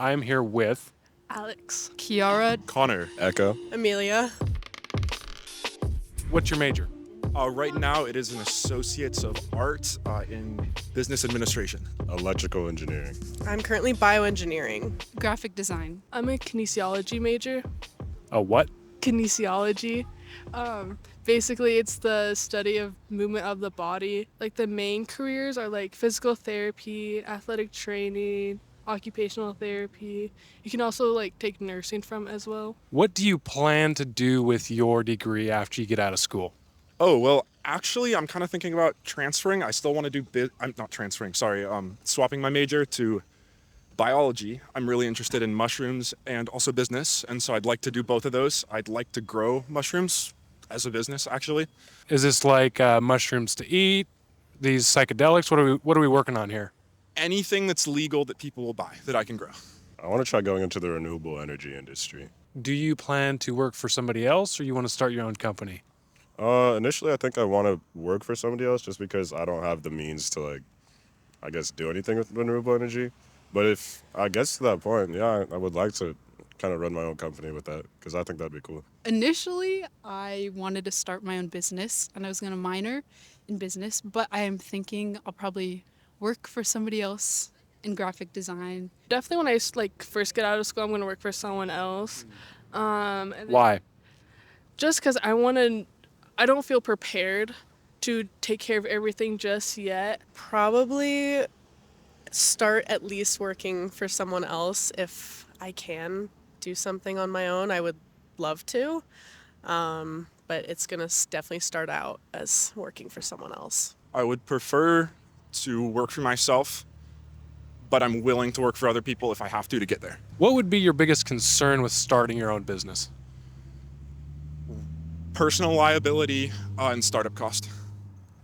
I'm here with Alex. Kiara. Connor. Echo. Amelia. what's your major? Right now, it is an Associates of Art in Business Administration. Electrical engineering. I'm currently bioengineering. Graphic design. I'm a kinesiology major. A what? Kinesiology. Basically, it's the study of movement of the body. Like the main careers are like physical therapy, athletic training, occupational therapy. You can also like take nursing from as well. What do you plan to do with your degree after you get out of school? Oh, well, actually, I'm kind of thinking about transferring. I still want to do I'm not transferring, sorry. Swapping my major to biology. I'm really interested in mushrooms and also business, and so I'd like to do both of those. I'd like to grow mushrooms as a business, actually. Is this like mushrooms to eat? These psychedelics? What are we working on here? Anything that's legal that people will buy that I can grow. I want to try going into the renewable energy industry. Do you plan to work for somebody else or you want to start your own company? Initially, I think I want to work for somebody else just because I don't have the means to, do anything with renewable energy. But if I get to that point, yeah, I would like to kind of run my own company with that because I think that'd be cool. Initially, I wanted to start my own business and I was going to minor in business, but I am thinking I'll probably work for somebody else in graphic design. Definitely when I first get out of school, I'm going to work for someone else. And then Why? Just because I don't feel prepared to take care of everything just yet. Probably start at least working for someone else if I can do something on my own. I would love to, but it's going to definitely start out as working for someone else. I would prefer to work for myself, but I'm willing to work for other people if I have to get there. What would be your biggest concern with starting your own business? Personal liability and startup cost.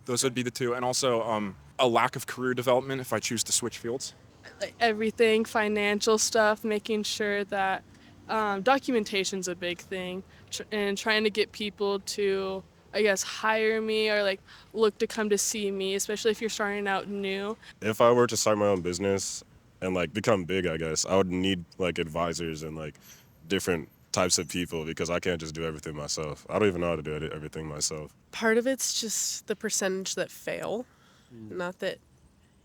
Those would be the two. And also a lack of career development if I choose to switch fields. Like everything, financial stuff, making sure that documentation's a big thing, and trying to get people to, I guess, hire me or like look to come to see me, especially if you're starting out new. If I were to start my own business and become big, I guess, I would need advisors and different types of people because I can't just do everything myself. I don't even know how to do everything myself. Part of it's just the percentage that fail. Not that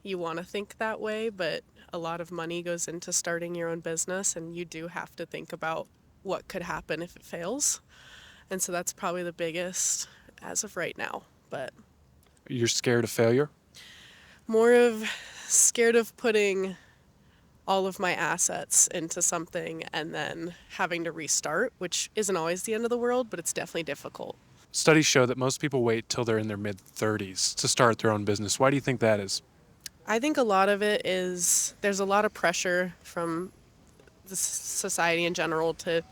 you want to think that way, but a lot of money goes into starting your own business, and you do have to think about what could happen if it fails. And so that's probably the biggest as of right now. But You're scared of failure? more of scared of putting all of my assets into something and then having to restart, which isn't always the end of the world, but it's definitely difficult. Studies show that most people wait till they're in their mid-30s to start their own business. Why do you think that is? I think a lot of it is there's a lot of pressure from the society in general to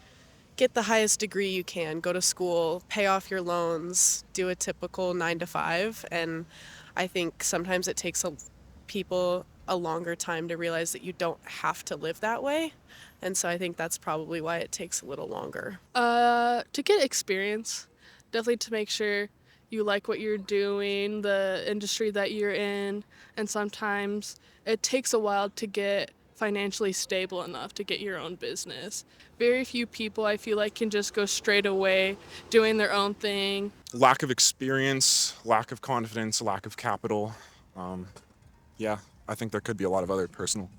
get the highest degree you can, go to school, pay off your loans, do a typical 9 to 5. And I think sometimes it takes people a longer time to realize that you don't have to live that way. And so I think that's probably why it takes a little longer. To get experience, definitely to make sure you like what you're doing, the industry that you're in, and sometimes it takes a while to get financially stable enough to get your own business. Very few people I feel like can just go straight away doing their own thing. Lack of experience, lack of confidence, lack of capital. I think there could be a lot of other personal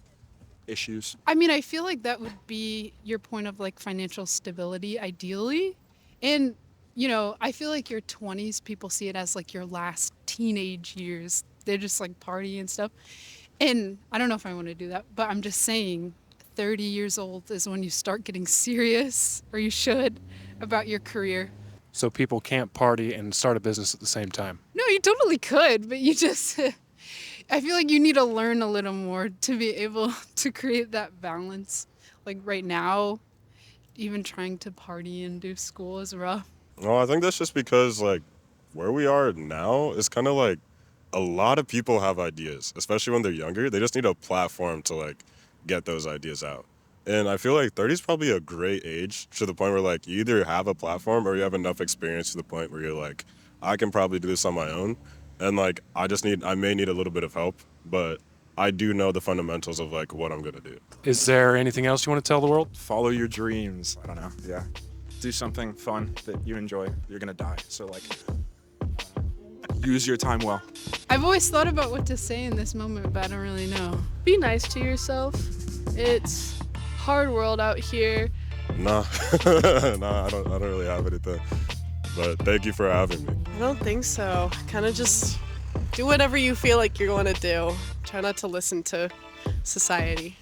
issues. I mean, I feel like that would be your point of financial stability, ideally. And, I feel like your 20s, people see it as your last teenage years. They're just party and stuff. And I don't know if I want to do that, but I'm just saying 30 years old is when you start getting serious, or you should, about your career. So people can't party and start a business at the same time. No, you totally could, but you just... I feel like you need to learn a little more to be able to create that balance. Right now, even trying to party and do school is rough. Well, I think that's just because where we are now is kind of a lot of people have ideas, especially when they're younger. They just need a platform to get those ideas out. And I feel 30 is probably a great age to the point where you either have a platform or you have enough experience to the point where you're I can probably do this on my own. And I may need a little bit of help, but I do know the fundamentals of like what I'm gonna do. Is there anything else you want to tell the world? Follow your dreams. I don't know. Yeah. Do something fun that you enjoy. You're gonna die. So like, use your time well. I've always thought about what to say in this moment, but I don't really know. Be nice to yourself. It's hard world out here. Nah, nah, I don't really have anything. But thank you for having me. I don't think so. Kind of just do whatever you feel like you're going to do. Try not to listen to society.